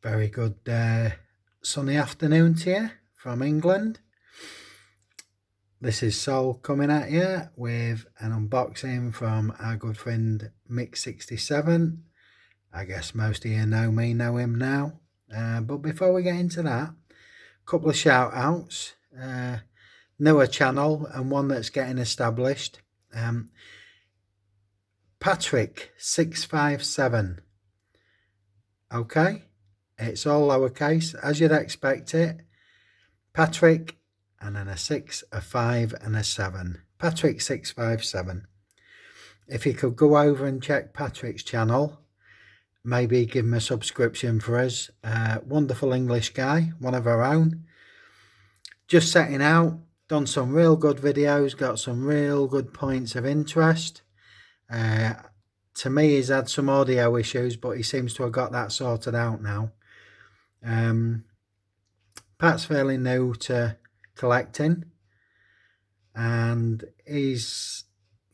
Very good sunny afternoon to you from England. This is Sol coming at you with an unboxing from our good friend Mick67. I guess most of you know him now. But before we get into that, a couple of shout outs. Newer channel and one that's getting established. Patrick657. Okay. It's all lowercase, as you'd expect it. Patrick, and then a 6, a 5, and a 7. Patrick657. If you could go over and check Patrick's channel, maybe give him a subscription for us. Wonderful English guy, one of our own. Just setting out, done some real good videos, got some real good points of interest. To me, he's had some audio issues, but he seems to have got that sorted out now. Pat's fairly new to collecting, and he's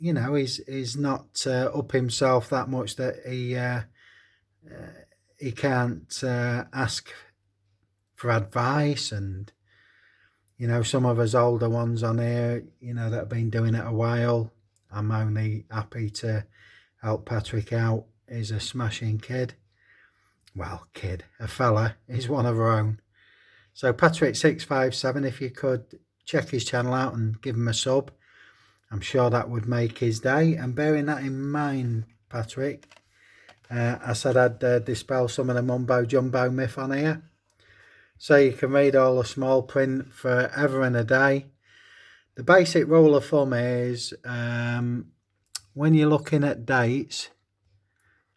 not up himself that much that he can't ask for advice. And some of us older ones on here, that have been doing it a while, I'm only happy to help Patrick out. He's a smashing kid. Well, a fella. He's one of our own. So Patrick657, if you could check his channel out and give him a sub, I'm sure that would make his day. And bearing that in mind, Patrick, I said I'd dispel some of the mumbo jumbo myth on here. So you can read all the small print forever and a day. The basic rule of thumb is when you're looking at dates,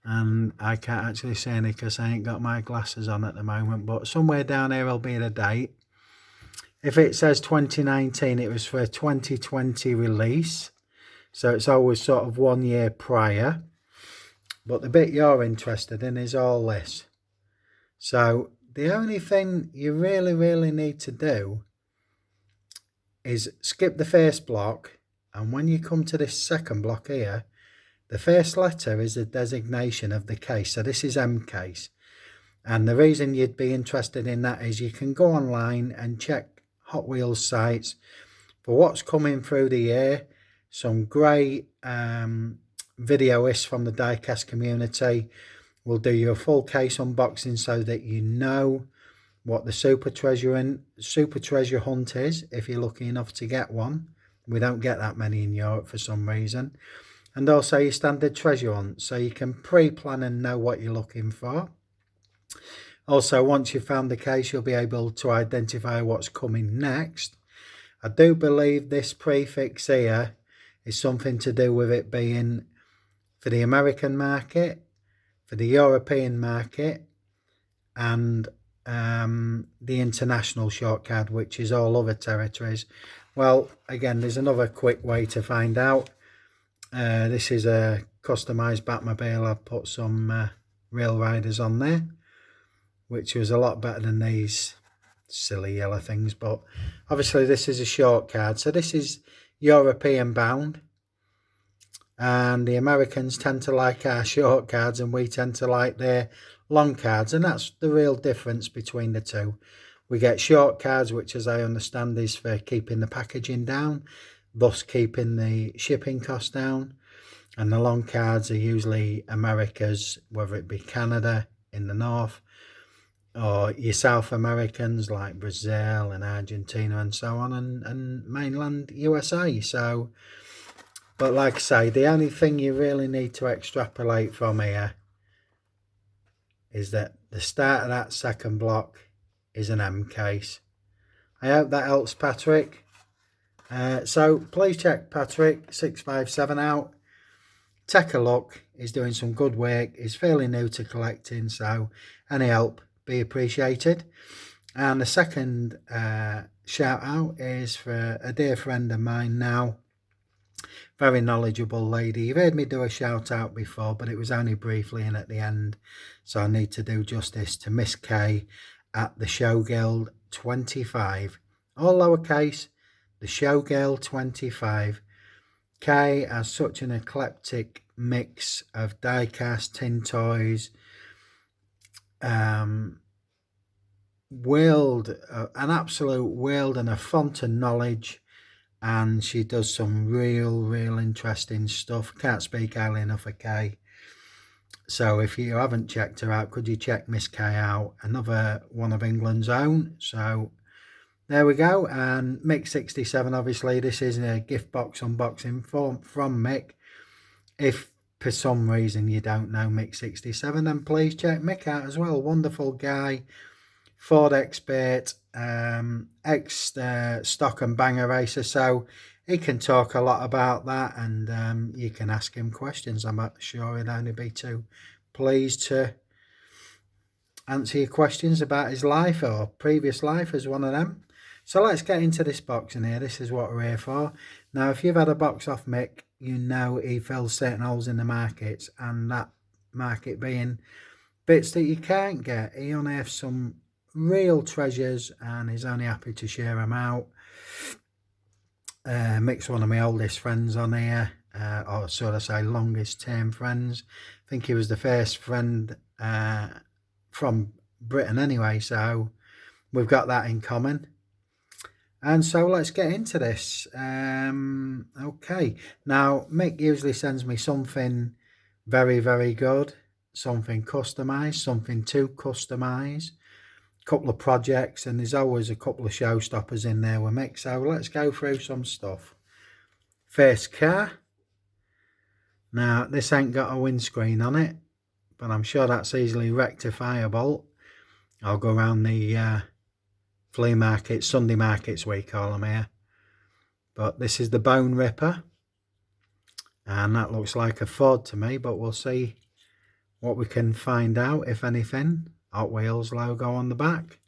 and I can't actually see any because I ain't got my glasses on at the moment, but somewhere down here will be the date. If it says 2019, it was for a 2020 release, so it's always sort of 1 year prior. But the bit you're interested in is all this. So the only thing you really need to do is skip the first block, and when you come to this second block here, the first letter is a designation of the case. So this is M case. And the reason you'd be interested in that is you can go online and check Hot Wheels sites for what's coming through the year. Some great videoists from the diecast community will do you a full case unboxing so that you know what the super treasure hunt is, if you're lucky enough to get one. We don't get that many in Europe for some reason. And also your standard treasure hunt, so you can pre-plan and know what you're looking for. Also, once you've found the case, you'll be able to identify what's coming next. I do believe this prefix here is something to do with it being for the American market, for the European market, and the international short card, which is all other territories. Well, again, there's another quick way to find out. This is a customized Batmobile. I've put some real riders on there, which was a lot better than these silly yellow things. But obviously this is a short card, so this is European bound, and the Americans tend to like our short cards and we tend to like their long cards, and that's the real difference between the two. We get short cards, which as I understand is for keeping the packaging down, thus keeping the shipping cost down. And the long cards are usually America's, whether it be Canada in the north, or your South Americans like Brazil and Argentina and so on, and mainland USA. So, but like I say, the only thing you really need to extrapolate from here is that the start of that second block is an M case. I hope that helps, Patrick. So please check Patrick657 out. Take a look. He's doing some good work. He's fairly new to collecting, so any help be appreciated. And the second shout out is for a dear friend of mine now, very knowledgeable lady. You've heard me do a shout out before, but it was only briefly and at the end, so I need to do justice to Miss K at the Showgirl 25, all lowercase, the Showgirl 25. Kay has such an eclectic mix of die-cast, tin toys, an absolute world and a font of knowledge, and she does some real interesting stuff. Can't speak highly enough of Kay. So if you haven't checked her out, could you check Miss Kay out? Another one of England's own. So there we go. And Mick67, obviously, this is a gift box unboxing from Mick. If for some reason you don't know Mick67, then please check Mick out as well. Wonderful guy, Ford expert, ex stock and banger racer, so he can talk a lot about that, and you can ask him questions. I'm sure he'd only be too pleased to answer your questions about his life or previous life as one of them. So let's get into this box in here. This is what we're here for. Now, if you've had a box off Mick, you know he fills certain holes in the markets, and that market being bits that you can't get. He unearths some real treasures, and he's only happy to share them out. Mick's one of my oldest friends on here, or should I say longest term friends. I think he was the first friend from Britain anyway, so we've got that in common. And so let's get into this. Okay, now Mick usually sends me something very good, something customized, something to customize, couple of projects, and there's always a couple of showstoppers in there with Mick. So let's go through some stuff. First car. Now this ain't got a windscreen on it, but I'm sure that's easily rectifiable. I'll go around the flea markets, Sunday markets we call them here. But this is the Bone Ripper, and that looks like a Ford to me, but we'll see what we can find out, if anything. Hot Wheels logo on the back.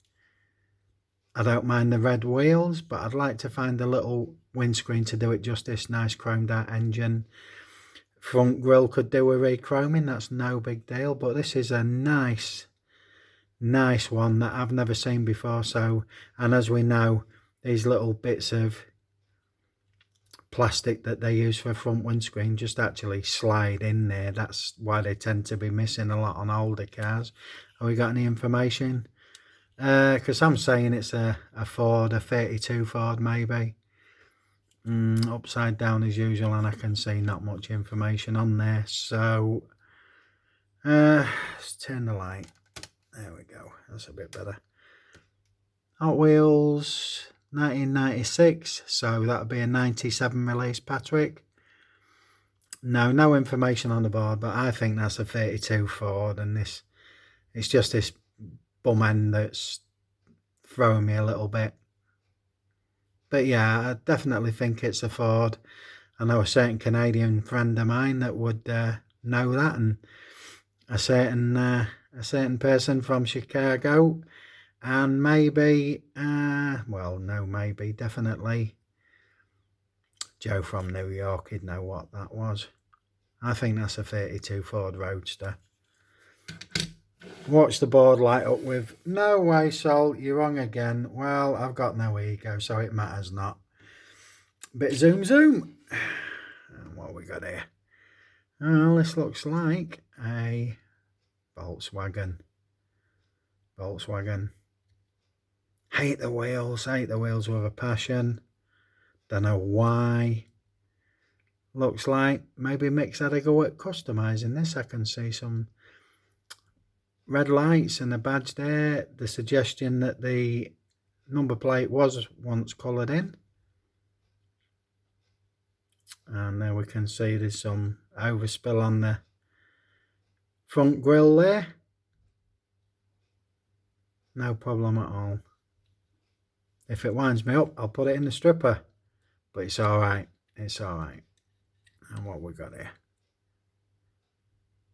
I don't mind the red wheels, but I'd like to find a little windscreen to do it justice. Nice chromed out engine. Front grille could do a re-chroming, that's no big deal, but this is a nice one that I've never seen before. So, and as we know, these little bits of plastic that they use for a front windscreen just actually slide in there. That's why they tend to be missing a lot on older cars. Have we got any information? Because I'm saying it's a Ford, a 32 Ford maybe. Upside down as usual, and I can see not much information on there. So let's turn the light. There we go, that's a bit better. Hot Wheels 1996, so that would be a 97 release, Patrick. No information on the board, but I think that's a 32 Ford, and this, it's just this bum end that's throwing me a little bit. But yeah, I definitely think it's a Ford. I know a certain Canadian friend of mine that would know that, and a certain person from Chicago, and maybe, well, no, maybe, definitely Joe from New York, he'd know what that was. I think that's a 32 Ford Roadster. Watch the board light up with, no way, Sol, you're wrong again. Well, I've got no ego, so it matters not. Bit zoom. And what we got here? Well, this looks like a Volkswagen. Hate the wheels with a passion. Don't know why. Looks like maybe Mick's had a go at customizing this. I can see some red lights and the badge there. The suggestion that the number plate was once coloured in. And there we can see there's some overspill on the front grille there. No problem at all. If it winds me up, I'll put it in the stripper. But it's alright. It's alright. And what we got here.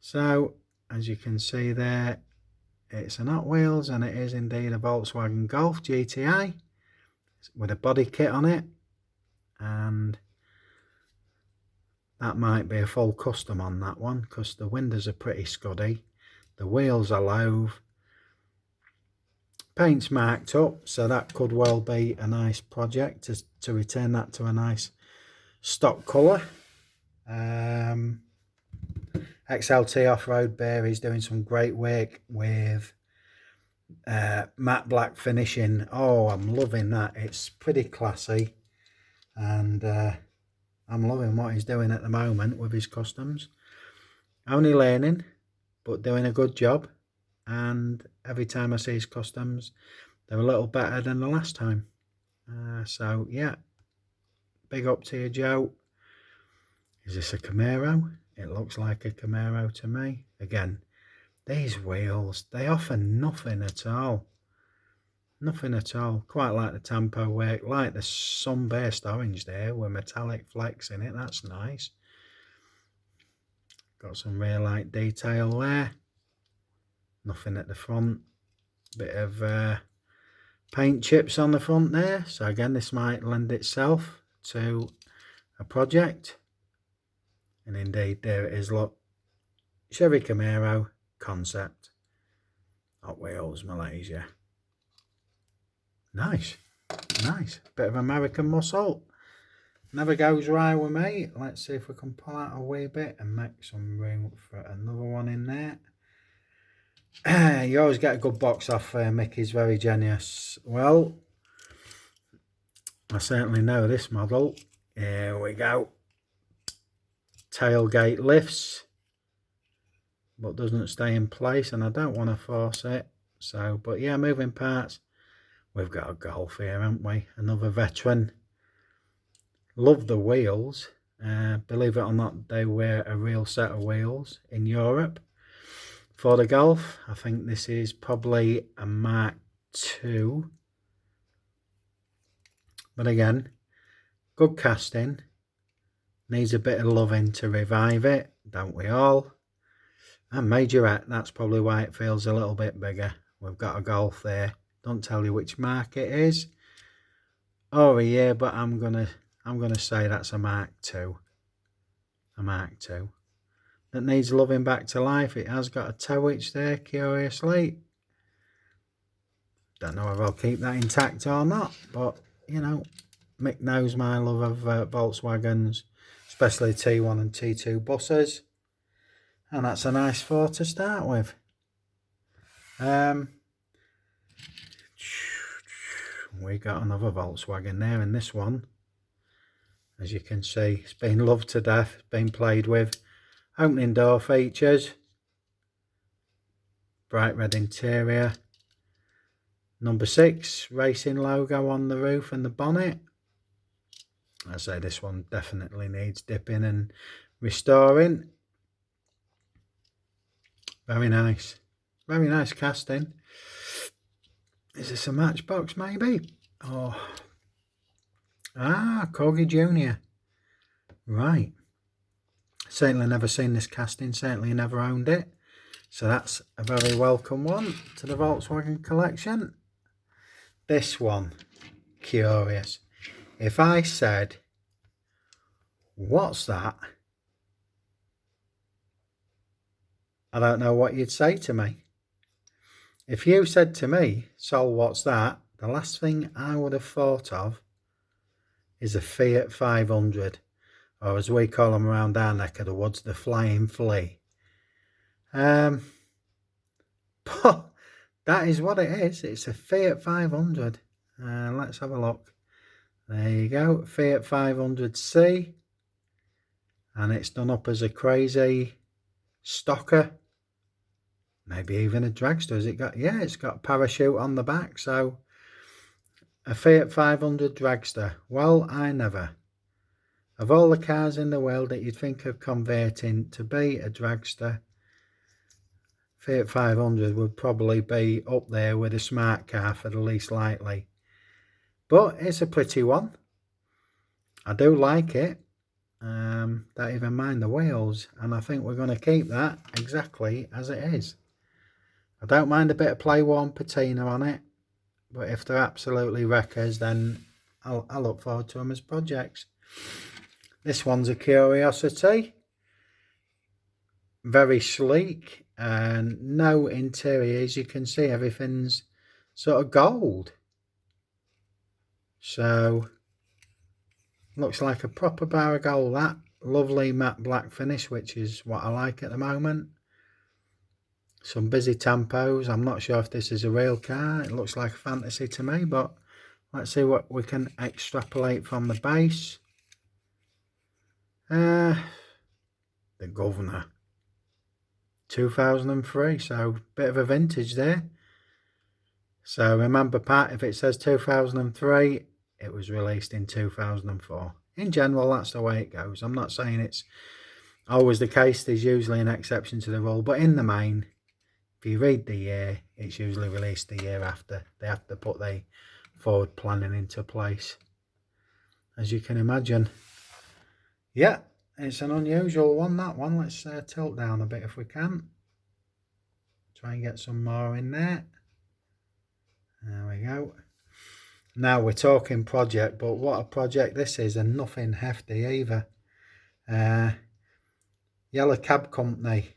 So, as you can see there, it's an Hot Wheels, and it is indeed a Volkswagen Golf GTI with a body kit on it. And that might be a full custom on that one, because the windows are pretty scuddy. The wheels are low. Paint's marked up, so that could well be a nice project to return that to a nice stock colour. XLT Off-Road Bear is doing some great work with matte black finishing. Oh, I'm loving that. It's pretty classy, and I'm loving what he's doing at the moment with his customs. Only learning, but doing a good job. And every time I see his customs, they're a little better than the last time. So yeah, big up to you, Joe. Is this a Camaro? It looks like a Camaro to me. Again, these wheels, they offer nothing at all. Nothing at all. Quite like the Tampo work, like the sun-based orange there with metallic flecks in it. That's nice. Got some real light detail there. Nothing at the front. Bit of paint chips on the front there. So again, this might lend itself to a project. And indeed, there it is, look. Chevy Camaro concept. Hot Wheels, Malaysia. Nice. Nice. Bit of American muscle. Never goes right with me. Let's see if we can pull out a wee bit and make some room for another one in there. You always get a good box off Mickey's Very Genius. Well, I certainly know this model. Here we go. Tailgate lifts, but doesn't stay in place, and I don't want to force it. So, but yeah, moving parts. We've got a Golf here, haven't we? Another veteran. Love the wheels. Believe it or not, they were a real set of wheels in Europe for the Golf. I think this is probably a Mark II. But again, good casting. Needs a bit of loving to revive it, don't we all? And majorette, that's probably why it feels a little bit bigger. We've got a Golf there. Don't tell you which mark it is. Oh yeah, but I'm gonna say that's a Mark II. A Mark II. That needs loving back to life. It has got a toe hitch there, curiously. Don't know if I'll keep that intact or not, but you know, Mick knows my love of Volkswagens, especially T1 and T2 buses, and that's a nice 4 to start with. We got another Volkswagen there, and this one, as you can see, it's been loved to death, been played with. Opening door features, bright red interior, number 6 racing logo on the roof and the bonnet. I say this one definitely needs dipping and restoring. Very nice casting. Is this a Matchbox maybe? Oh, Corgi Junior. Right. Certainly never seen this casting, certainly never owned it. So that's a very welcome one to the Volkswagen collection. This one, curious. If I said, what's that? I don't know what you'd say to me. If you said to me, Sol, what's that? The last thing I would have thought of is a Fiat 500. Or as we call them around our neck of the woods, the Flying Flea. But that is what it is. It's a Fiat 500. Let's have a look. There you go, Fiat 500C. And it's done up as a crazy stocker. Maybe even a dragster. Has it got? Yeah, it's got a parachute on the back. So a Fiat 500 dragster. Well, I never. Of all the cars in the world that you'd think of converting to be a dragster, Fiat 500 would probably be up there with a smart car for the least likely. But it's a pretty one. I do like it. Don't even mind the wheels. And I think we're going to keep that exactly as it is. I don't mind a bit of play-worn patina on it. But if they're absolutely wreckers, then I'll look forward to them as projects. This one's a curiosity. Very sleek and no interior. As you can see, everything's sort of gold. So, looks like a proper bar of gold, that. Lovely matte black finish, which is what I like at the moment. Some busy tempos. I'm not sure if this is a real car. It looks like a fantasy to me, but let's see what we can extrapolate from the base. The Governor. 2003, so bit of a vintage there. So remember, Pat, if it says 2003, it was released in 2004. In general, that's the way it goes. I'm not saying it's always the case. There's usually an exception to the rule, but in the main, if you read the year, it's usually released the year after. They have to put the forward planning into place, as you can imagine. Yeah, it's an unusual one, that one. Let's tilt down a bit if we can. Try and get some more in there. There we go. Now we're talking project, but what a project this is, and nothing hefty either. Yellow Cab Company.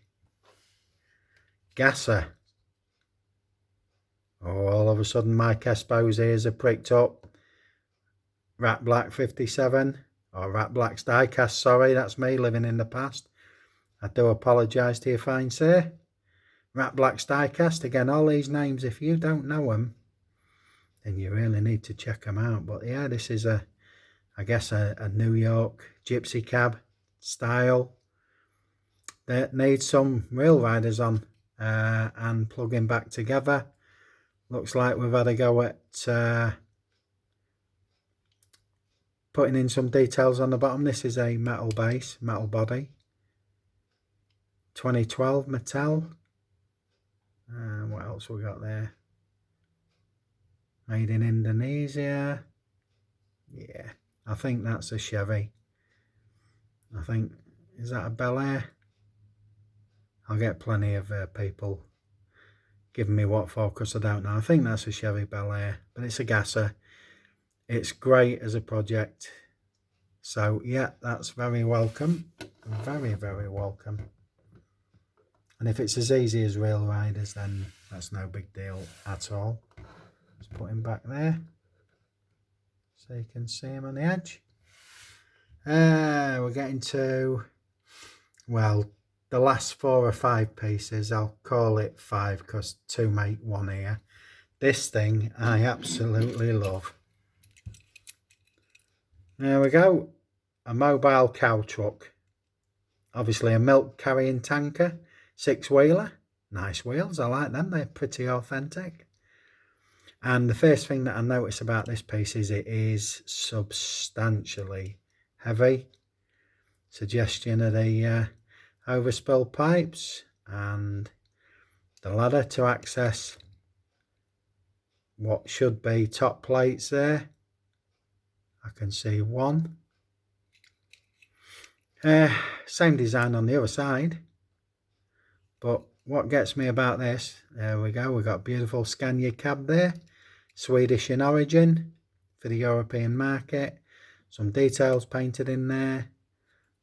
Gasser. Oh, all of a sudden Mike Espo's ears are pricked up. Rat Black 57, or Rat Black's diecast, sorry, that's me living in the past. I do apologise to you, fine sir. Rat Black's diecast, again, all these names, if you don't know them, then you really need to check them out. But yeah, this is I guess a New York gypsy cab style that needs some real riders on and plugging back together. Looks like we've had a go at putting in some details on the bottom. This is a metal base, metal body. 2012 Mattel. What else we got there? Made in Indonesia. Yeah, I think that's a Chevy. I think, is that a Bel Air? I'll get plenty of people giving me what for, because I don't know. I think that's a Chevy Bel Air, but it's a gasser. It's great as a project. So yeah, that's very welcome. Very, very welcome. And if it's as easy as Real Riders, then that's no big deal at all. Let's put him back there so you can see him on the edge. We're getting to, well, the last 4 or 5 pieces. I'll call it 5 because 2 make 1 here. This thing I absolutely love. There we go. A mobile cow truck. Obviously a milk carrying tanker. 6-wheeler. Nice wheels. I like them. They're pretty authentic. And the first thing that I notice about this piece is it is substantially heavy. Suggestion of the overspill pipes and the ladder to access what should be top plates there. I can see 1. Same design on the other side. But what gets me about this, there we go, we've got a beautiful Scania cab there. Swedish in origin for the European market. Some details painted in there.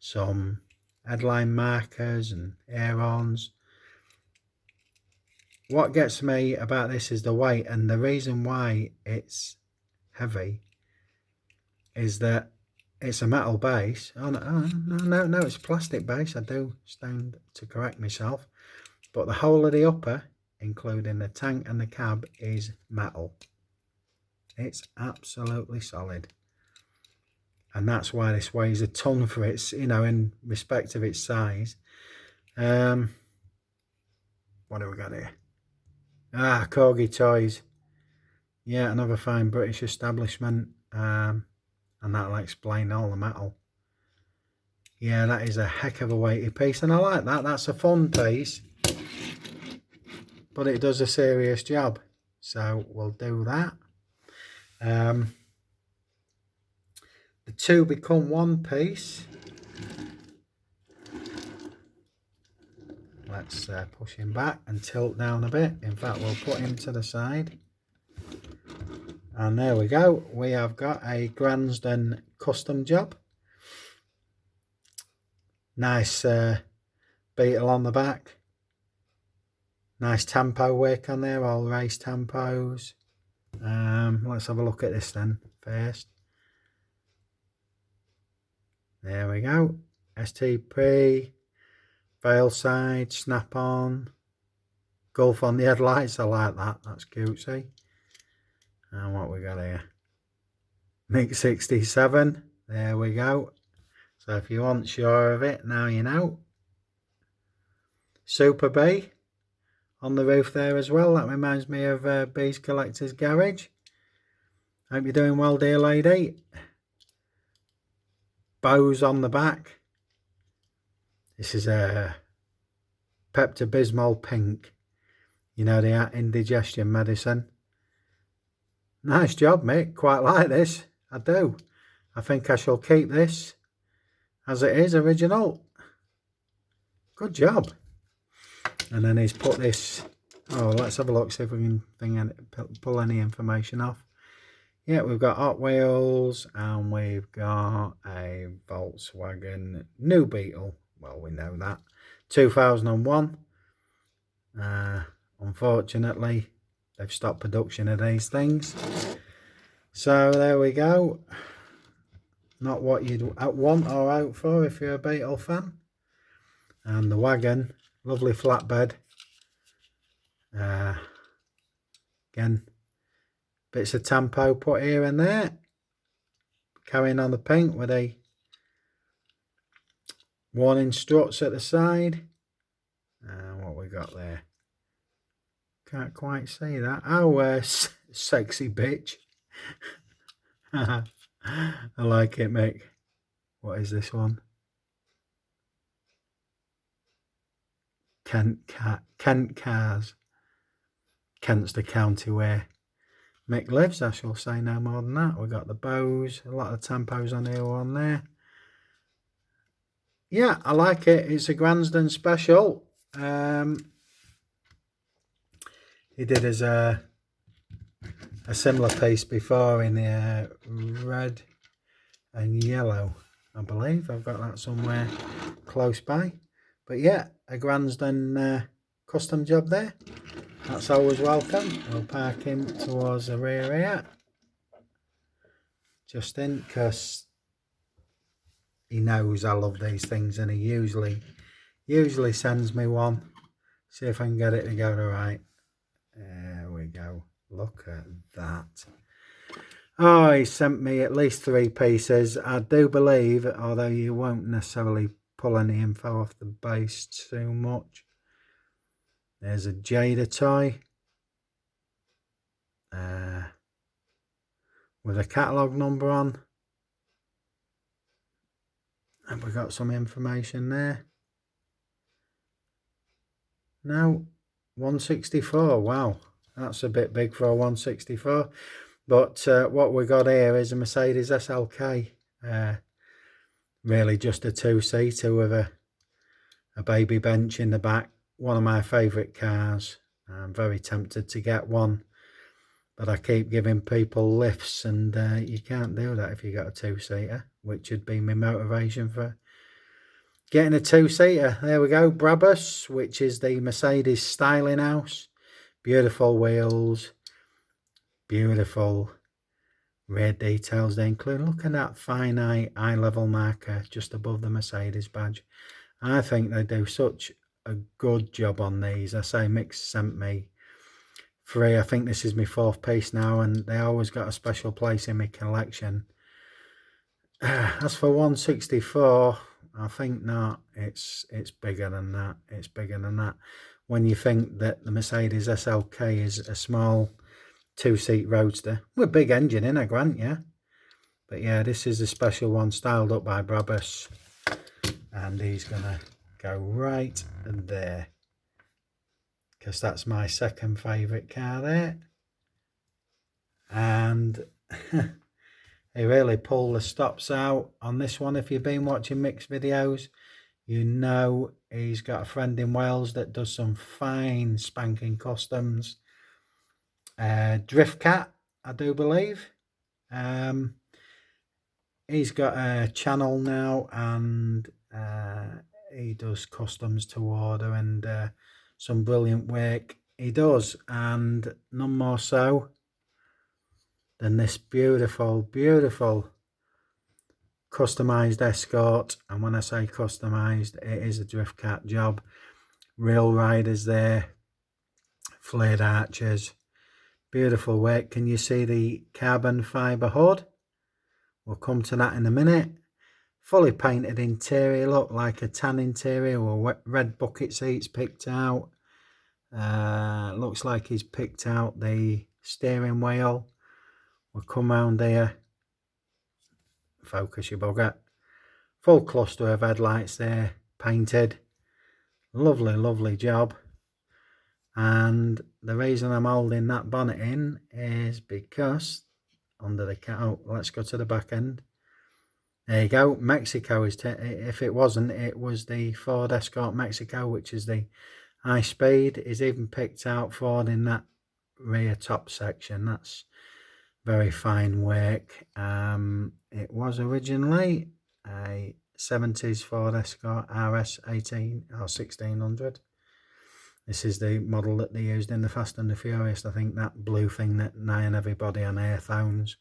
Some headline markers and air-ons. What gets me about this is the weight, and the reason why it's heavy is that it's a metal base. Oh no, it's a plastic base. I do stand to correct myself. But the whole of the upper, including the tank and the cab, is metal. It's absolutely solid. And that's why this weighs a ton for its, you know, in respect of its size. What have we got here? Corgi Toys. Yeah, another fine British establishment. And that'll explain all the metal. Yeah, that is a heck of a weighty piece, and I like that. That's a fun piece, but it does a serious job. So we'll do that. The 2 become 1 piece. Let's push him back and tilt down a bit. In fact, we'll put him to the side. And there we go. We have got a Gransden custom job. Nice beetle on the back. Nice tempo work on there, all race tempos. Let's have a look at this then first. There we go. STP, veil side, snap on. Gulf on the headlights. I like that. That's cute, see? And what we got here? Mick67. There we go. So if you aren't sure of it, now you know. Super Bee on the roof there as well. That reminds me of Bee's Collector's Garage. Hope you're doing well, dear lady. Bows on the back. This is a Pepto-Bismol pink. You know, the indigestion medicine. Nice job, Mick. Quite like this. I do. I think I shall keep this as it is, original. Good job. And then he's put this. Oh, let's have a look, see if we can pull any information off. Yeah, we've got Hot Wheels and we've got a Volkswagen New Beetle. Well, we know that. 2001. Unfortunately, they've stopped production of these things. So there we go. Not what you'd want or out for if you're a Beetle fan. And the wagon, lovely flatbed. Again, bits of tampo put here and there. Carrying on the paint with a warning struts at the side. And what we got there? Can't quite see that. Oh, sexy bitch. I like it, Mick. What is this one? Kent Cars. Kent's the county where Mick lives. I shall say no more than that. We've got the bows. A lot of tampos on here or on there. Yeah, I like it. It's a Gransden special. He did as a similar piece before in the red and yellow, I believe. I've got that somewhere close by. But yeah, a Gransden custom job there. That's always welcome. We'll park him towards the rear here. Just in, because he knows I love these things and he usually sends me one. See if I can get it to go to right. There we go. Look at that. Oh, he sent me at least 3 pieces. I do believe, although you won't necessarily pull any info off the base too much. There's a Jada toy. With a catalogue number on. Have we got some information there? No. 164. Wow. That's a bit big for a 164. But what we got here is a Mercedes SLK. Really just a 2-seater with a baby bench in the back. One of my favourite cars. I'm very tempted to get one. But I keep giving people lifts and you can't do that if you got a 2-seater. Which would be my motivation for getting a 2-seater. There we go. Brabus, which is the Mercedes styling house. Beautiful wheels. Beautiful rear details they include. Look at that fine eye level marker just above the Mercedes badge. I think they do such a good job on these. I say Mick sent me 3. I think this is my 4th piece now, and they always got a special place in my collection. As for 164, I think not. It's bigger than that. It's bigger than that. When you think that the Mercedes SLK is a small 2-seat roadster with a big engine in, I grant you. But yeah, this is a special one styled up by Brabus, and he's gonna go right there because that's my second favourite car there. And he really pulled the stops out on this one. If you've been watching Mick's videos, you know he's got a friend in Wales that does some fine spanking customs. Drift Cat, I do believe. He's got a channel now, and he does customs to order, and some brilliant work he does, and none more so than this beautiful customized Escort. And when I say customized, it is a Drift Cat job. Real riders there, flared arches. Beautiful work. Can you see the carbon fibre hood? We'll come to that in a minute. Fully painted interior, look like a tan interior with red bucket seats picked out. Looks like he's picked out the steering wheel. We'll come round here. Focus, you bugger. Full cluster of headlights there, painted. Lovely, lovely job. And the reason I'm holding that bonnet in is because under the car, oh, let's go to the back end. There you go. Mexico is, if it wasn't, it was the Ford Escort Mexico, which is the high speed. Is even picked out Ford in that rear top section. That's very fine work. It was originally a 70s Ford Escort RS 18 or 1600. This is the model that they used in the Fast and the Furious. I think that blue thing that nigh everybody on earth owns.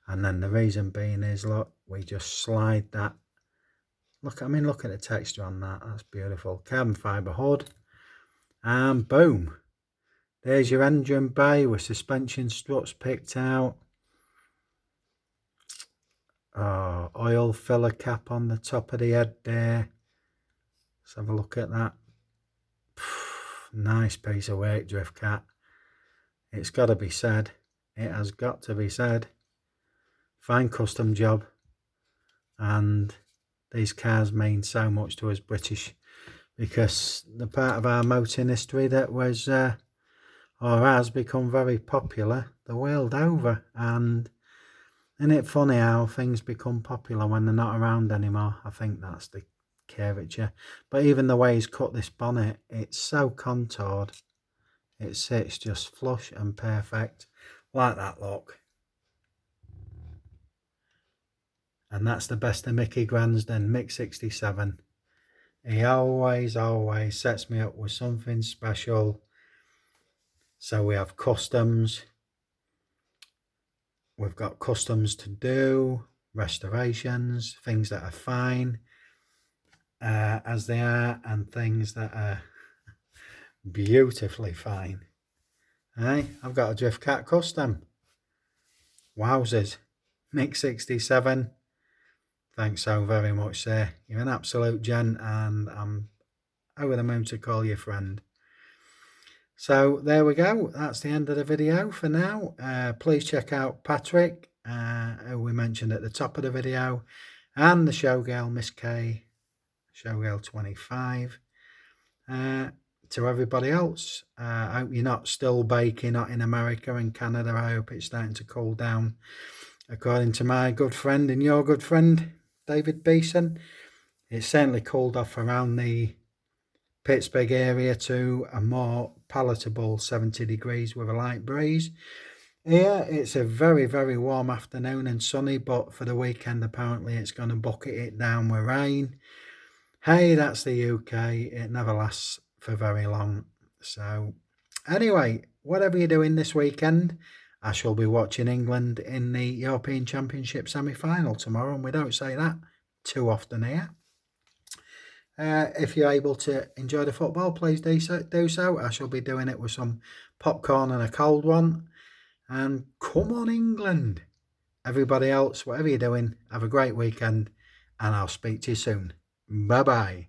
And then the reason being is, look, we just slide that. Look, I mean, look at the texture on that. That's beautiful. Carbon fibre hood. And boom. There's your engine bay with suspension struts picked out. Oh, oil filler cap on the top of the head there. Let's have a look at that. Nice piece of work, Drift Cat. It's got to be said. It has got to be said. Fine custom job. And these cars mean so much to us British, because the part of our motoring history that was or has become very popular the world over. And isn't it funny how things become popular when they're not around anymore? I think that's the curvature. But even the way he's cut this bonnet, it's so contoured. It sits just flush and perfect. Like that look. And that's the best of Mickey Gransden, Mick67. He always sets me up with something special. So we have customs. We've got customs to do, restorations, things that are fine as they are, and things that are beautifully fine. Hey, I've got a Drift Cat custom. Wowzers. Mick67. Thanks so very much, sir. You're an absolute gent, and I'm over the moon to call you friend. So there we go. That's the end of the video for now. Please check out Patrick, who we mentioned at the top of the video, and the showgirl Miss K, showgirl 25. To everybody else, I hope you're not still baking, not in America and Canada. I hope it's starting to cool down, according to my good friend and your good friend David Beeson. It's certainly cooled off around the Pittsburgh area to a more palatable 70 degrees with a light breeze. Here it's a very, very warm afternoon and sunny, but for the weekend apparently it's going to bucket it down with rain. Hey, that's the UK. It never lasts for very long. So anyway, whatever you're doing this weekend, I shall be watching England in the European Championship semi-final tomorrow, and we don't say that too often here. If you're able to enjoy the football, please do so. I shall be doing it with some popcorn and a cold one. And come on, England. Everybody else, whatever you're doing, have a great weekend, and I'll speak to you soon. Bye-bye.